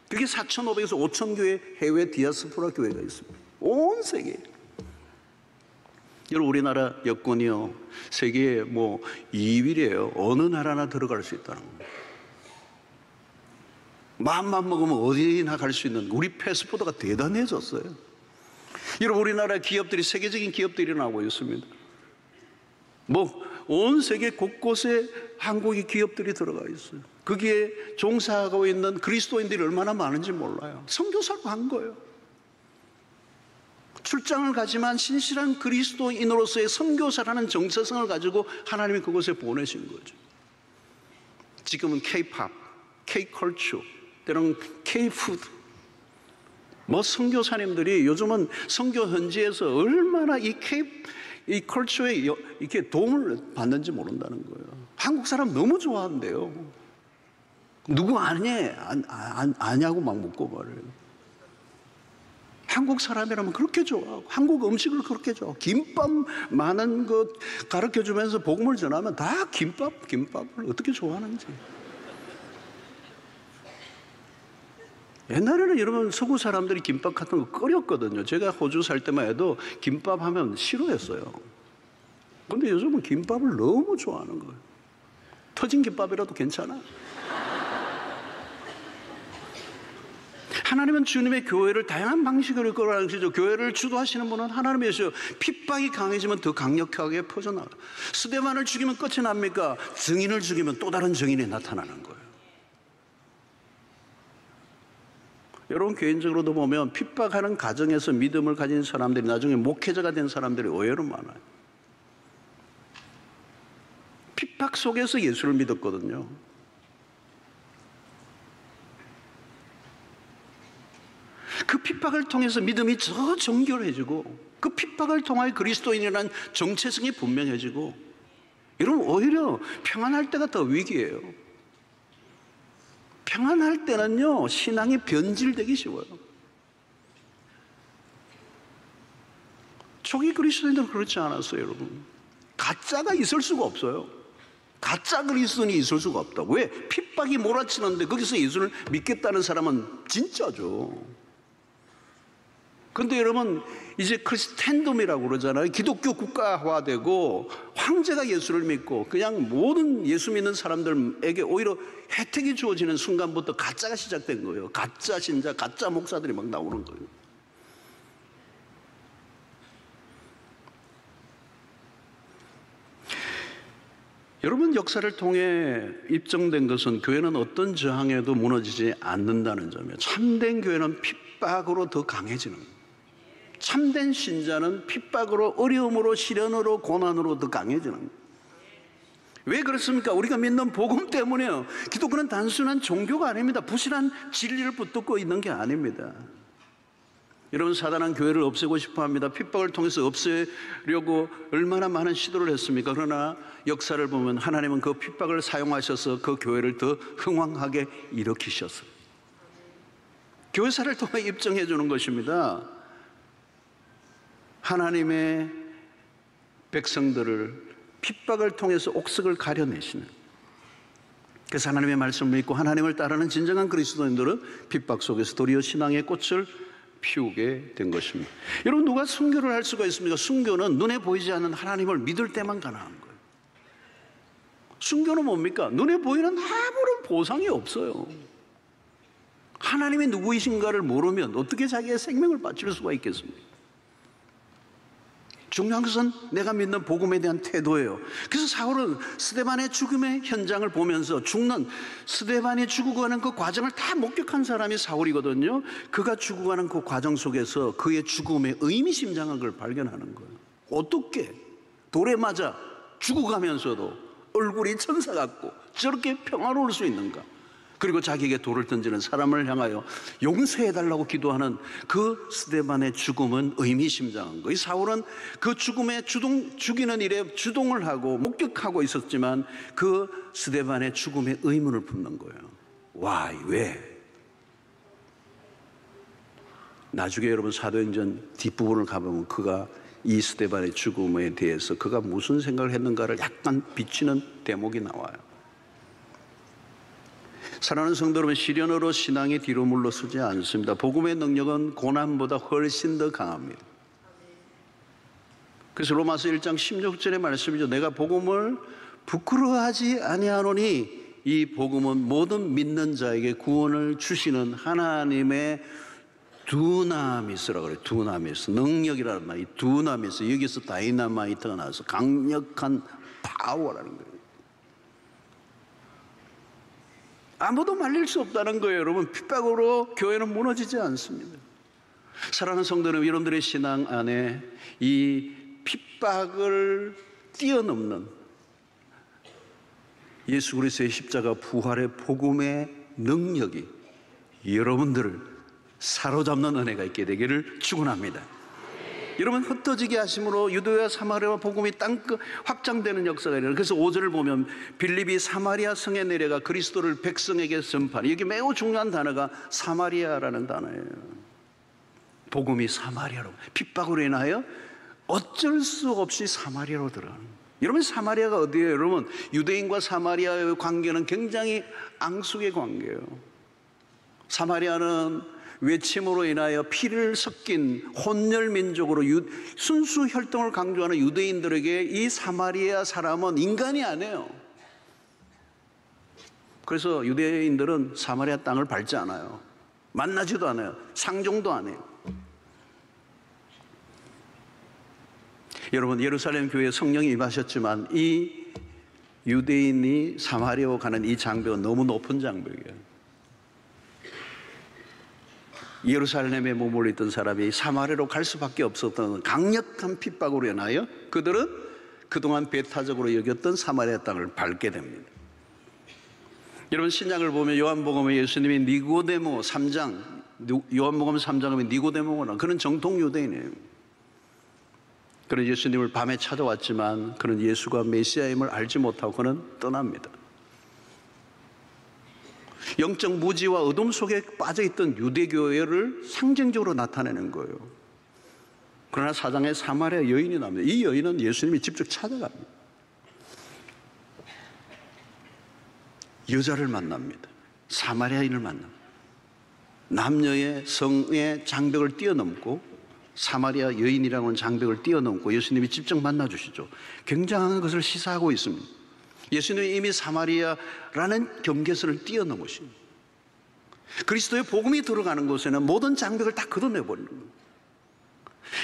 그게 4,500에서 5,000교회 해외 디아스포라 교회가 있습니다. 온 세계에. 여러분, 우리나라 여권이요 세계에 뭐 2위래요. 어느 나라나 들어갈 수 있다는 거예요. 마음만 먹으면 어디나 갈 수 있는 우리 패스포드가 대단해졌어요. 여러분, 우리나라 기업들이 세계적인 기업들이 나오고 있습니다. 뭐 온 세계 곳곳에 한국의 기업들이 들어가 있어요. 거기에 종사하고 있는 그리스도인들이 얼마나 많은지 몰라요. 선교사로 한 거예요. 출장을 가지만 신실한 그리스도인으로서의 선교사라는 정체성을 가지고 하나님이 그곳에 보내신 거죠. 지금은 K-팝, K-컬처, 때로는 K-푸드, 뭐 선교사님들이 요즘은 선교 현지에서 얼마나 이 컬처에 이렇게 도움을 받는지 모른다는 거예요. 한국 사람 너무 좋아한대요. 누구 아냐고 막 묻고 말해요. 한국 사람이라면 그렇게 좋아하고 한국 음식을 그렇게 좋아하고 김밥 많은 것 가르쳐주면서 복음을 전하면 다 김밥을 어떻게 좋아하는지. 옛날에는 여러분 서구 사람들이 김밥 같은 거 끓였거든요. 제가 호주 살 때만 해도 김밥 하면 싫어했어요. 그런데 요즘은 김밥을 너무 좋아하는 거예요. 터진 김밥이라도 괜찮아. 하나님은 주님의 교회를 다양한 방식으로 이끌어가시죠. 교회를 주도하시는 분은 하나님이시죠. 핍박이 강해지면 더 강력하게 퍼져나가요. 스데반을 죽이면 끝이 납니까? 증인을 죽이면 또 다른 증인이 나타나는 거예요. 여러분 개인적으로도 보면 핍박하는 가정에서 믿음을 가진 사람들이 나중에 목회자가 된 사람들이 의외로 많아요. 핍박 속에서 예수를 믿었거든요. 그 핍박을 통해서 믿음이 더 정결해지고 그 핍박을 통하여 그리스도인이라는 정체성이 분명해지고 여러분 오히려 평안할 때가 더 위기예요. 평안할 때는요 신앙이 변질되기 쉬워요. 초기 그리스도인들은 그렇지 않았어요. 여러분 가짜가 있을 수가 없어요. 가짜 그리스도인이 있을 수가 없다. 왜? 핍박이 몰아치는데 거기서 예수를 믿겠다는 사람은 진짜죠. 그런데 여러분 이제 크리스텐덤이라고 그러잖아요. 기독교 국가화되고 황제가 예수를 믿고 그냥 모든 예수 믿는 사람들에게 오히려 혜택이 주어지는 순간부터 가짜가 시작된 거예요. 가짜 신자, 가짜 목사들이 막 나오는 거예요. 여러분 역사를 통해 입증된 것은 교회는 어떤 저항에도 무너지지 않는다는 점이에요. 참된 교회는 핍박으로 더 강해지는 거예요. 참된 신자는 핍박으로, 어려움으로, 시련으로, 고난으로 더 강해지는 거예요. 왜 그렇습니까? 우리가 믿는 복음 때문에요. 기독교는 단순한 종교가 아닙니다. 부실한 진리를 붙들고 있는 게 아닙니다. 여러분 사단은 교회를 없애고 싶어 합니다. 핍박을 통해서 없애려고 얼마나 많은 시도를 했습니까? 그러나 역사를 보면 하나님은 그 핍박을 사용하셔서 그 교회를 더 흥왕하게 일으키셨어요. 교회사를 통해 입증해 주는 것입니다. 하나님의 백성들을 핍박을 통해서 옥석을 가려내시는, 그래서 하나님의 말씀을 믿고 하나님을 따르는 진정한 그리스도인들은 핍박 속에서 도리어 신앙의 꽃을 피우게 된 것입니다. 여러분 누가 순교를 할 수가 있습니까? 순교는 눈에 보이지 않는 하나님을 믿을 때만 가능한 거예요. 순교는 뭡니까? 눈에 보이는 아무런 보상이 없어요. 하나님이 누구이신가를 모르면 어떻게 자기의 생명을 바칠 수가 있겠습니까? 중요한 것은 내가 믿는 복음에 대한 태도예요. 그래서 사울은 스데반의 죽음의 현장을 보면서 죽는, 스데반이 죽어가는 그 과정을 다 목격한 사람이 사울이거든요. 그가 죽어가는 그 과정 속에서 그의 죽음의 의미심장한 걸 발견하는 거예요. 어떻게 돌에 맞아 죽어가면서도 얼굴이 천사 같고 저렇게 평화로울 수 있는가? 그리고 자기에게 돌을 던지는 사람을 향하여 용서해달라고 기도하는 그 스데반의 죽음은 의미심장한 거예요. 사울은 그 죽음에 죽이는 일에 주동을 하고 목격하고 있었지만 그 스데반의 죽음에 의문을 품는 거예요. 와, 왜? 나중에 여러분 사도행전 뒷부분을 가보면 그가 이 스데반의 죽음에 대해서 그가 무슨 생각을 했는가를 약간 비추는 대목이 나와요. 사랑하는 성도 여러분, 시련으로 신앙이 뒤로 물러서지 않습니다. 복음의 능력은 고난보다 훨씬 더 강합니다. 그래서 로마서 1장 16절의 말씀이죠. 내가 복음을 부끄러워하지 아니하노니 이 복음은 모든 믿는 자에게 구원을 주시는 하나님의 두나미스라고 그래요. 두나미스, 능력이라는 말, 이 두나미스, 여기서 다이나마이트가 나와서 강력한 파워라는 거예요. 아무도 말릴 수 없다는 거예요. 여러분, 핍박으로 교회는 무너지지 않습니다. 사랑하는 성도 여러분, 여러분들의 신앙 안에 이 핍박을 뛰어넘는 예수 그리스도의 십자가 부활의 복음의 능력이 여러분들을 사로잡는 은혜가 있게 되기를 축원합니다. 여러분, 흩어지게 하심으로 유대와 사마리아 복음이 땅끝 확장되는 역사가 일어나요. 그래서 5절을 보면 빌립이 사마리아 성에 내려가 그리스도를 백성에게 전파하는, 여기 매우 중요한 단어가 사마리아라는 단어예요. 복음이 사마리아로, 핍박으로 인하여 어쩔 수 없이 사마리아로 들어가는. 여러분, 사마리아가 어디예요? 여러분, 유대인과 사마리아의 관계는 굉장히 앙숙의 관계예요. 사마리아는 외침으로 인하여 피를 섞인 혼혈 민족으로 순수 혈통을 강조하는 유대인들에게 이 사마리아 사람은 인간이 아니에요. 그래서 유대인들은 사마리아 땅을 밟지 않아요. 만나지도 않아요. 상종도 안 해요. 여러분, 예루살렘 교회에 성령이 임하셨지만 이 유대인이 사마리아로 가는 이 장벽은 너무 높은 장벽이에요. 예루살렘에 머물러 있던 사람이 사마리아로 갈 수밖에 없었던 강력한 핍박으로 인하여 그들은 그동안 배타적으로 여겼던 사마리아 땅을 밟게 됩니다. 여러분, 신약을 보면 요한복음에 예수님이 니고데모 3장, 요한복음 3장에 보면 니고데모가 그는 정통 유대인이에요. 그는 예수님을 밤에 찾아왔지만 그는 예수가 메시아임을 알지 못하고 그는 떠납니다. 영적 무지와 어둠 속에 빠져있던 유대교회를 상징적으로 나타내는 거예요. 그러나 4장에 사마리아 여인이 나옵니다. 이 여인은 예수님이 직접 찾아갑니다. 여자를 만납니다. 사마리아인을 만납니다. 남녀의 성의 장벽을 뛰어넘고 사마리아 여인이라는 하는 장벽을 뛰어넘고 예수님이 직접 만나주시죠. 굉장한 것을 시사하고 있습니다. 예수님이 이미 사마리아라는 경계선을 뛰어넘으신 그리스도의 복음이 들어가는 곳에는 모든 장벽을 다 걷어내버리는 거예요.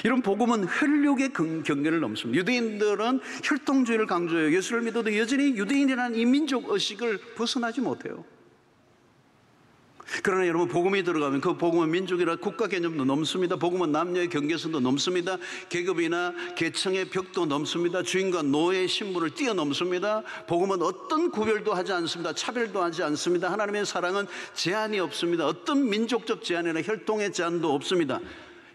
이런 복음은 혈육의 경계를 넘습니다. 유대인들은 혈통주의를 강조해요. 예수를 믿어도 여전히 유대인이라는 이 민족 의식을 벗어나지 못해요. 그러나 여러분, 복음이 들어가면 그 복음은 민족이나 국가 개념도 넘습니다. 복음은 남녀의 경계선도 넘습니다. 계급이나 계층의 벽도 넘습니다. 주인과 노예의 신분을 뛰어넘습니다. 복음은 어떤 구별도 하지 않습니다. 차별도 하지 않습니다. 하나님의 사랑은 제한이 없습니다. 어떤 민족적 제한이나 혈통의 제한도 없습니다.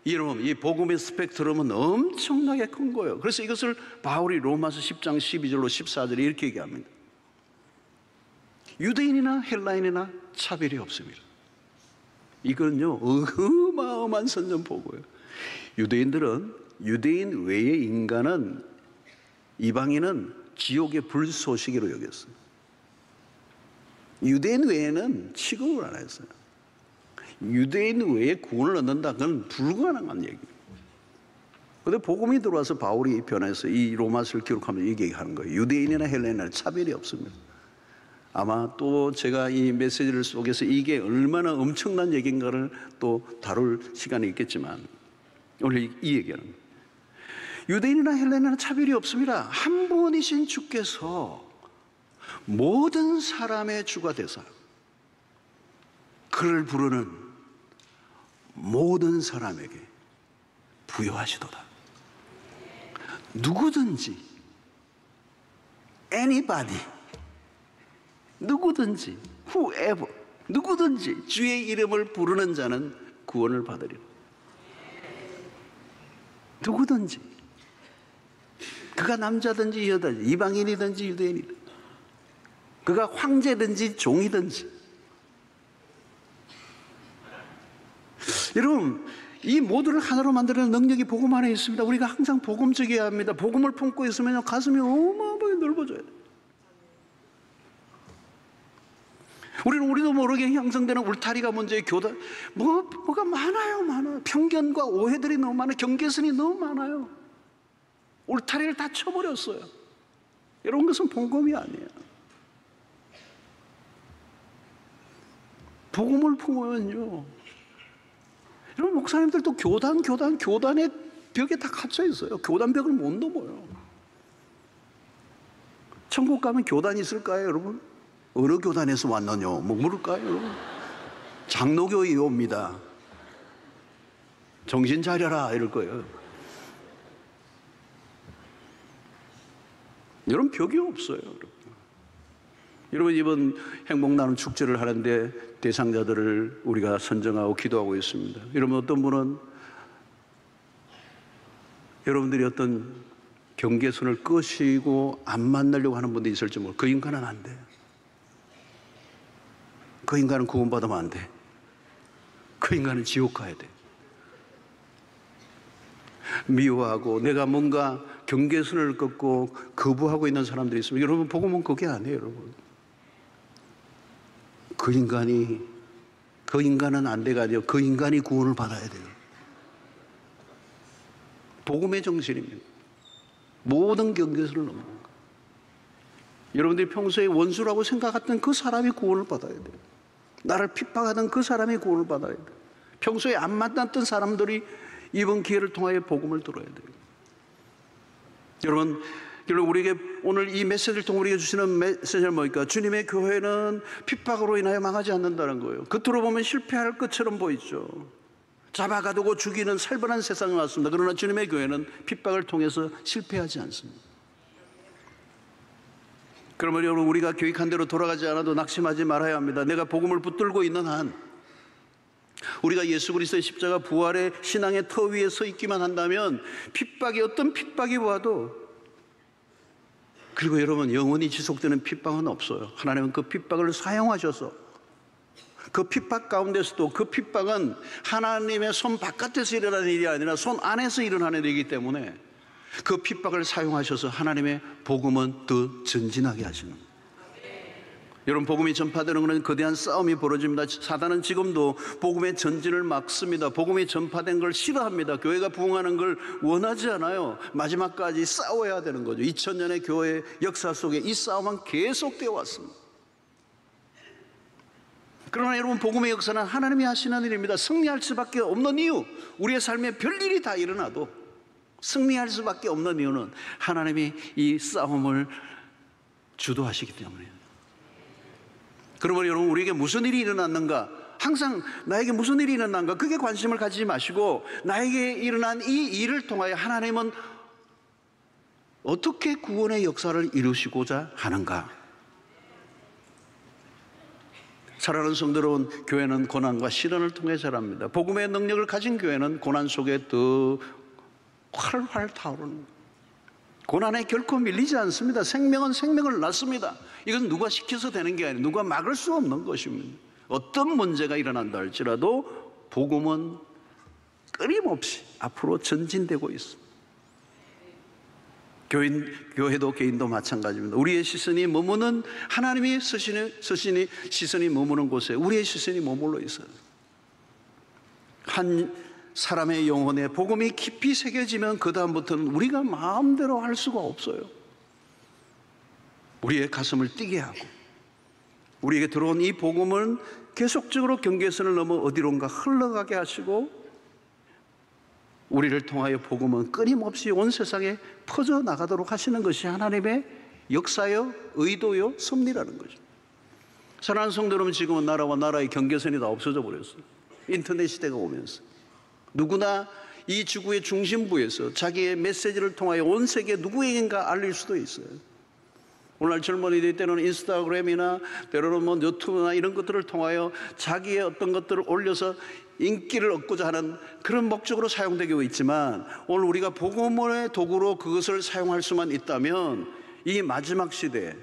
여러분, 이 복음의 스펙트럼은 엄청나게 큰 거예요. 그래서 이것을 바울이 로마서 10장 12절로 14절에 이렇게 얘기합니다. 유대인이나 헬라인이나 차별이 없습니다. 이건요, 어마어마한 선전포고예요. 유대인들은, 유대인 외의 인간은, 이방인은 지옥의 불쏘시개로 여겼어요. 유대인 외에는 취급을 안 했어요. 유대인 외에 구원을 얻는다, 그건 불가능한 얘기예요. 그런데 복음이 들어와서 바울이 변해서 이 로마서를 기록하면서 얘기하는 거예요. 유대인이나 헬라인이나 차별이 없습니다. 아마 또 제가 이 메시지를 속에서 이게 얼마나 엄청난 얘기인가를 또 다룰 시간이 있겠지만 오늘 이 얘기하는 거예요. 유대인이나 헬라인이나 차별이 없습니다. 한 분이신 주께서 모든 사람의 주가 되사 그를 부르는 모든 사람에게 부여하시도다. 누구든지, anybody, 누구든지, whoever, 누구든지 주의 이름을 부르는 자는 구원을 받으리라. 누구든지, 그가 남자든지 여자든지, 이방인이든지 유대인이든지, 그가 황제든지 종이든지. 여러분, 이 모두를 하나로 만드는 능력이 복음 안에 있습니다. 우리가 항상 복음적이어야 합니다. 복음을 품고 있으면 가슴이 어마어마하게 넓어져야 돼요. 우리도 모르게 형성되는 울타리가 문제의 교단, 뭐가 많아요. 편견과 오해들이 너무 많아요. 경계선이 너무 많아요. 울타리를 다 쳐버렸어요. 이런 것은 복음이 아니에요. 복음을 품으면요, 여러분, 목사님들도 교단의 벽에 다 갇혀 있어요. 교단 벽을 못 넘어요. 천국 가면 교단이 있을까요, 여러분? 어느 교단에서 왔느냐? 물을까요, 여러분? 장로교에 옵니다. 정신 차려라, 이럴 거예요. 여러분, 벽이 없어요, 여러분. 여러분, 이번 행복 나눔 축제를 하는데 대상자들을 우리가 선정하고 기도하고 있습니다. 여러분, 어떤 분은 여러분들이 어떤 경계선을 끄시고 안 만나려고 하는 분도 있을지 모르고, 그 인간은 안 돼. 그 인간은 구원받으면 안 돼. 그 인간은 지옥 가야 돼. 미워하고 내가 뭔가 경계선을 긋고 거부하고 있는 사람들이 있으면, 여러분, 복음은 그게 아니에요, 여러분. 그 인간은 안 돼가 아니라 그 인간이 구원을 받아야 돼요. 복음의 정신입니다. 모든 경계선을 넘는 거. 여러분들이 평소에 원수라고 생각했던 그 사람이 구원을 받아야 돼요. 나를 핍박하던 그 사람이 구원을 받아야 돼요. 평소에 안 만났던 사람들이 이번 기회를 통하여 복음을 들어야 돼요. 여러분, 우리에게 오늘 이 메시지를 통해 우리에게 주시는 메시지는 뭐니까? 주님의 교회는 핍박으로 인하여 망하지 않는다는 거예요. 겉으로 보면 실패할 것처럼 보이죠. 잡아가두고 죽이는 살벌한 세상이 왔습니다. 그러나 주님의 교회는 핍박을 통해서 실패하지 않습니다. 그러면 여러분, 우리가 교육한 대로 돌아가지 않아도 낙심하지 말아야 합니다. 내가 복음을 붙들고 있는 한, 우리가 예수 그리스도의 십자가 부활의 신앙의 터 위에 서 있기만 한다면 핍박이, 어떤 핍박이 와도, 그리고 여러분, 영원히 지속되는 핍박은 없어요. 하나님은 그 핍박을 사용하셔서, 그 핍박 가운데서도, 그 핍박은 하나님의 손 바깥에서 일어나는 일이 아니라 손 안에서 일어나는 일이기 때문에 그 핍박을 사용하셔서 하나님의 복음은 더 전진하게 하시는 거예요. 여러분, 복음이 전파되는 것은 거대한 싸움이 벌어집니다. 사단은 지금도 복음의 전진을 막습니다. 복음이 전파된 걸 싫어합니다. 교회가 부흥하는 걸 원하지 않아요. 마지막까지 싸워야 되는 거죠. 2000년의 교회 역사 속에 이 싸움은 계속되어 왔습니다. 그러나 여러분, 복음의 역사는 하나님이 하시는 일입니다. 승리할 수밖에 없는 이유, 우리의 삶에 별일이 다 일어나도 승리할 수밖에 없는 이유는 하나님이 이 싸움을 주도하시기 때문이에요. 그러면 여러분, 우리에게 무슨 일이 일어났는가? 항상 나에게 무슨 일이 일어났는가? 그게 관심을 가지지 마시고, 나에게 일어난 이 일을 통하여 하나님은 어떻게 구원의 역사를 이루시고자 하는가? 사랑하는 성도 여러분, 교회는 고난과 시련을 통해 자랍니다. 복음의 능력을 가진 교회는 고난 속에 더 활활 타오르는, 고난에 결코 밀리지 않습니다. 생명은 생명을 낳습니다. 이건 누가 시켜서 되는 게 아니에요. 누가 막을 수 없는 것입니다. 어떤 문제가 일어난다 할지라도 복음은 끊임없이 앞으로 전진되고 있습니다. 교회도 개인도 마찬가지입니다. 우리의 시선이 머무는, 하나님의 시선이 머무는 곳에 우리의 시선이 머물러 있어요. 한 사람의 영혼에 복음이 깊이 새겨지면 그 다음부터는 우리가 마음대로 할 수가 없어요. 우리의 가슴을 뛰게 하고, 우리에게 들어온 이 복음은 계속적으로 경계선을 넘어 어디론가 흘러가게 하시고, 우리를 통하여 복음은 끊임없이 온 세상에 퍼져나가도록 하시는 것이 하나님의 역사요, 의도요, 섭리라는 거죠. 사랑하는 성도 여러분, 지금은 나라와 나라의 경계선이 다 없어져 버렸어요. 인터넷 시대가 오면서 누구나 이 지구의 중심부에서 자기의 메시지를 통하여 온 세계 누구에겐가 알릴 수도 있어요. 오늘날 젊은이들 때로는 인스타그램이나 때로는 유튜브나 이런 것들을 통하여 자기의 어떤 것들을 올려서 인기를 얻고자 하는 그런 목적으로 사용되고 있지만, 오늘 우리가 복음의 도구로 그것을 사용할 수만 있다면 이 마지막 시대에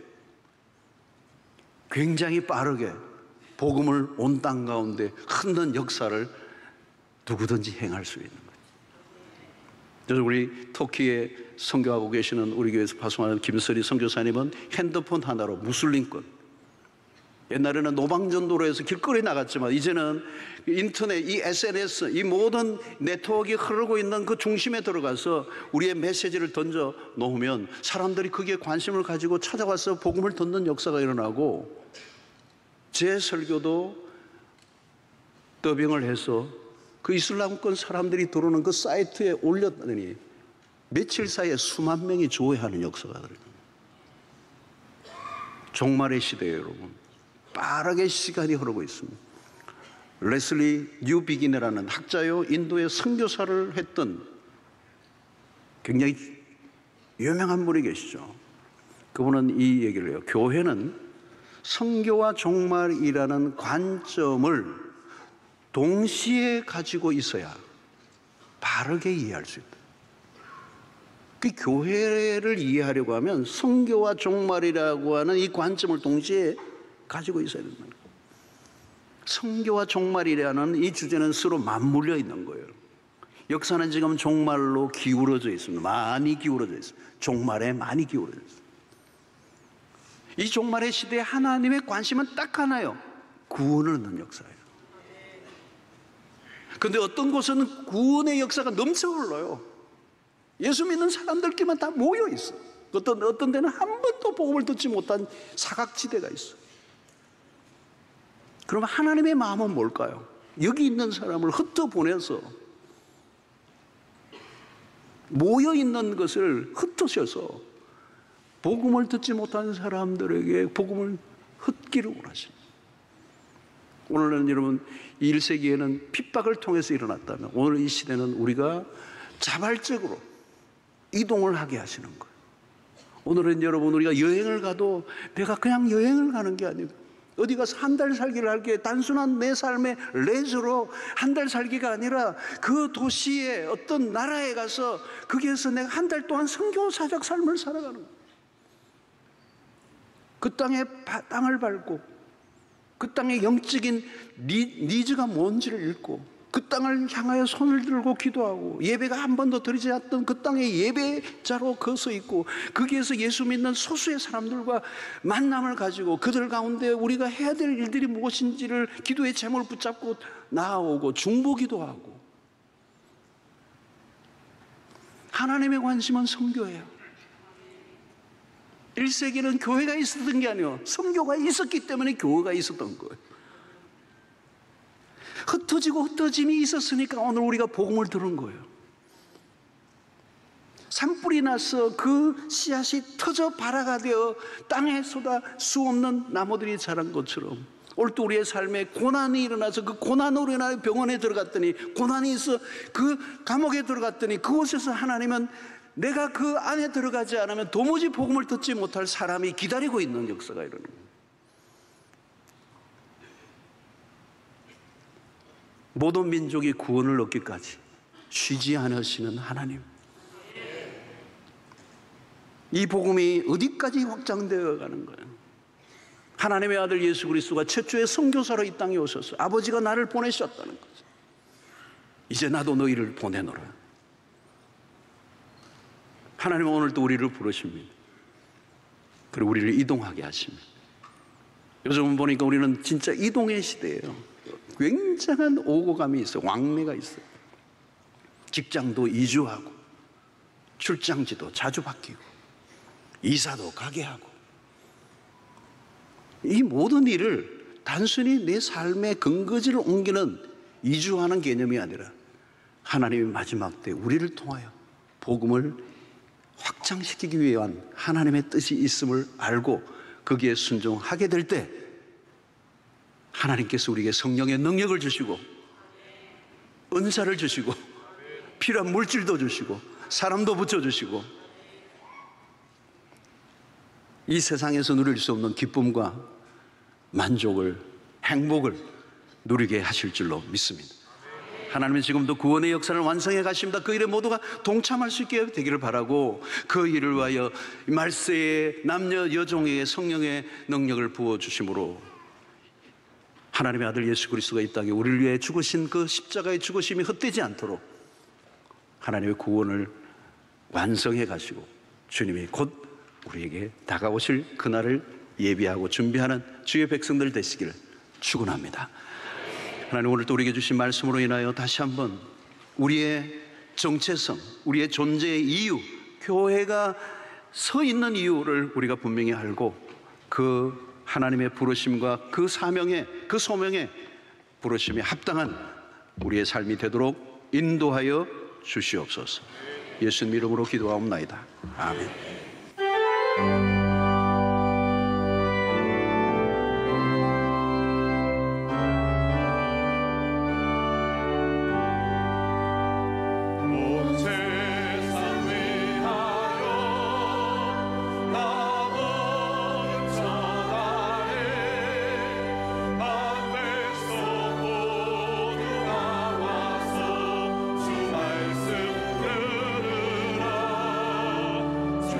굉장히 빠르게 복음을 온 땅 가운데 흔든 역사를 누구든지 행할 수 있는 거예요. 그래서 우리 터키에 선교하고 계시는 우리 교회에서 파송하는 김설희 선교사님은 핸드폰 하나로 무슬림권, 옛날에는 노방전도로 해서 길거리에 나갔지만 이제는 인터넷, 이 SNS, 이 모든 네트워크가 흐르고 있는 그 중심에 들어가서 우리의 메시지를 던져 놓으면 사람들이 거기에 관심을 가지고 찾아와서 복음을 듣는 역사가 일어나고, 제 설교도 더빙을 해서 그 이슬람권 사람들이 들어오는 그 사이트에 올렸더니 며칠 사이에 수만 명이 조회하는 역사가 들어요. 종말의 시대예요, 여러분. 빠르게 시간이 흐르고 있습니다. 레슬리 뉴비긴이라는 학자요, 인도의 선교사를 했던 굉장히 유명한 분이 계시죠. 그분은 이 얘기를 해요. 교회는 선교와 종말이라는 관점을 동시에 가지고 있어야 바르게 이해할 수 있다. 그 교회를 이해하려고 하면 선교와 종말이라고 하는 이 관점을 동시에 가지고 있어야 된다. 선교와 종말이라는 이 주제는 서로 맞물려 있는 거예요. 역사는 지금 종말로 기울어져 있습니다. 많이 기울어져 있습니다. 종말에 많이 기울어져 있습니다. 이 종말의 시대에 하나님의 관심은 딱 하나요. 구원을 얻는 역사예요. 그런데 어떤 곳은 구원의 역사가 넘쳐 흘러요. 예수 믿는 사람들끼리만 다 모여 있어. 어떤 데는 한 번도 복음을 듣지 못한 사각지대가 있어. 그러면 하나님의 마음은 뭘까요? 여기 있는 사람을 흩어보내서, 모여 있는 것을 흩으셔서 복음을 듣지 못하는 사람들에게 복음을 흩기를 원하십니다. 오늘은 여러분 1세기에는 핍박을 통해서 일어났다면 오늘 이 시대는 우리가 자발적으로 이동을 하게 하시는 거예요. 오늘은 여러분 우리가 여행을 가도 내가 그냥 여행을 가는 게 아니고 어디 가서 한 달 살기를 할 게 단순한 내 삶의 레저로 한 달 살기가 아니라 그 도시의 어떤 나라에 가서 거기에서 내가 한 달 동안 선교사적 삶을 살아가는 거예요. 그 땅의 땅을 밟고 그 땅의 영적인 니즈가 뭔지를 읽고 그 땅을 향하여 손을 들고 기도하고 예배가 한 번도 드리지 않았던 그 땅의 예배자로 거서 있고 거기에서 예수 믿는 소수의 사람들과 만남을 가지고 그들 가운데 우리가 해야 될 일들이 무엇인지를 기도의 제목을 붙잡고 나아오고 중보기도 하고. 하나님의 관심은 선교예요. 1세기는 교회가 있었던 게 아니에요. 선교가 있었기 때문에 교회가 있었던 거예요. 흩어지고 흩어짐이 있었으니까 오늘 우리가 복음을 들은 거예요. 산불이 나서 그 씨앗이 터져 발화가 되어 땅에 쏟아 수 없는 나무들이 자란 것처럼 오늘 또 우리의 삶에 고난이 일어나서 그 고난으로 인하여 병원에 들어갔더니 고난이 있어 그 감옥에 들어갔더니 그곳에서 하나님은 내가 그 안에 들어가지 않으면 도무지 복음을 듣지 못할 사람이 기다리고 있는 역사가 일어나는 거예요. 모든 민족이 구원을 얻기까지 쉬지 않으시는 하나님. 이 복음이 어디까지 확장되어 가는 거예요. 하나님의 아들 예수 그리스도가 최초의 선교사로 이 땅에 오셔서 아버지가 나를 보내셨다는 거죠. 이제 나도 너희를 보내노라. 하나님은 오늘 또 우리를 부르십니다. 그리고 우리를 이동하게 하십니다. 요즘 보니까 우리는 진짜 이동의 시대예요. 굉장한 오고감이 있어요. 왕래가 있어요. 직장도 이주하고 출장지도 자주 바뀌고 이사도 가게 하고 이 모든 일을 단순히 내 삶의 근거지를 옮기는 이주하는 개념이 아니라 하나님의 마지막 때 우리를 통하여 복음을 확장시키기 위한 하나님의 뜻이 있음을 알고 거기에 순종하게 될 때 하나님께서 우리에게 성령의 능력을 주시고 은사를 주시고 필요한 물질도 주시고 사람도 붙여주시고 이 세상에서 누릴 수 없는 기쁨과 만족을 행복을 누리게 하실 줄로 믿습니다. 하나님은 지금도 구원의 역사를 완성해 가십니다. 그 일에 모두가 동참할 수 있게 되기를 바라고 그 일을 위하여 말세의 남녀 여종에게 성령의 능력을 부어주심으로 하나님의 아들 예수 그리스도가 이 땅에 우리를 위해 죽으신 그 십자가의 죽으심이 헛되지 않도록 하나님의 구원을 완성해 가시고 주님이 곧 우리에게 다가오실 그날을 예비하고 준비하는 주의 백성들 되시기를 축원합니다. 하나님 오늘 또 우리에게 주신 말씀으로 인하여 다시 한번 우리의 정체성, 우리의 존재의 이유, 교회가 서 있는 이유를 우리가 분명히 알고 그 하나님의 부르심과 그 사명에, 그 소명에 부르심에 합당한 우리의 삶이 되도록 인도하여 주시옵소서. 예수님 이름으로 기도하옵나이다. 아멘. 주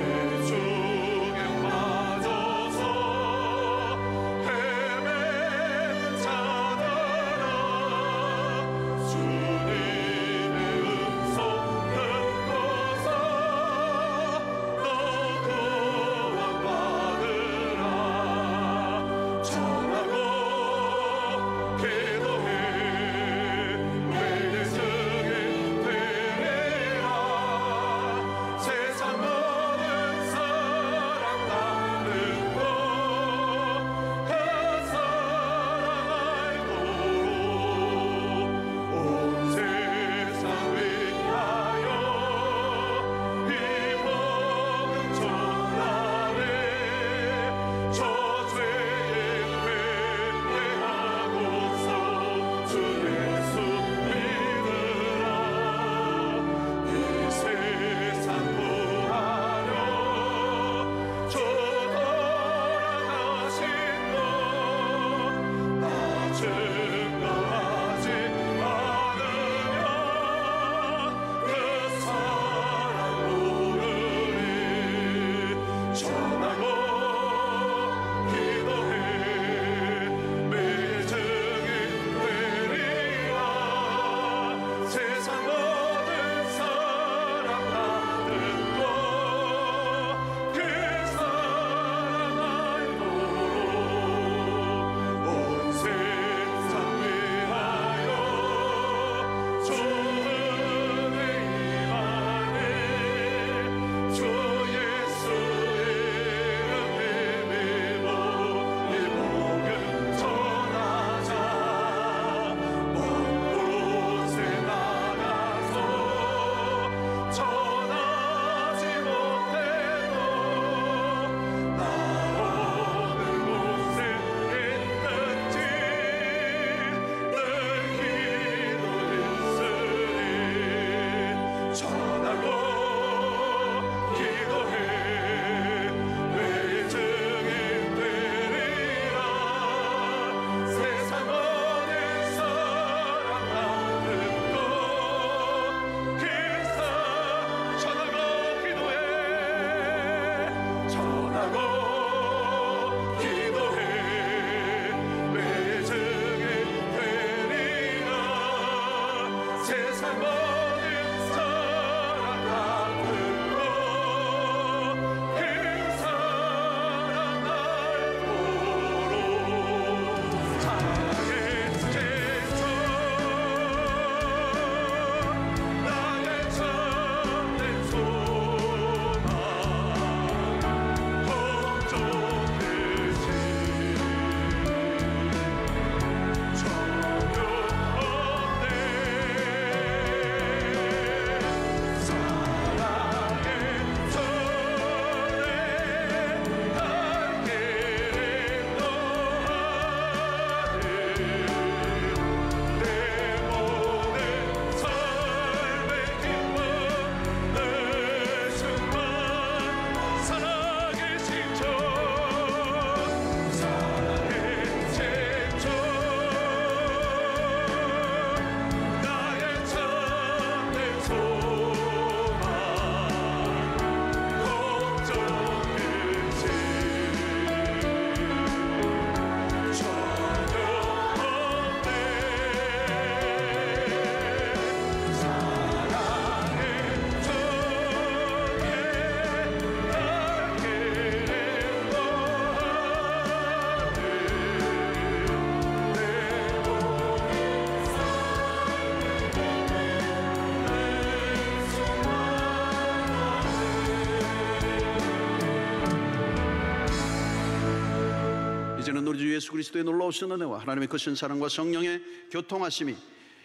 이제는 우리 주 예수 그리스도의 놀라우신 은혜와 하나님의 크신 사랑과 성령의 교통하심이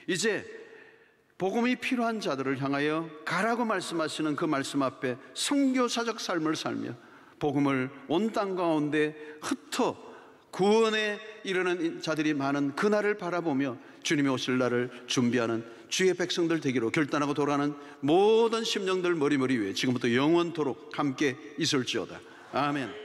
이제 복음이 필요한 자들을 향하여 가라고 말씀하시는 그 말씀 앞에 선교사적 삶을 살며 복음을 온 땅 가운데 흩어 구원에 이르는 자들이 많은 그날을 바라보며 주님이 오실 날을 준비하는 주의 백성들 되기로 결단하고 돌아가는 모든 심령들 머리머리 위에 지금부터 영원토록 함께 있을지어다. 아멘.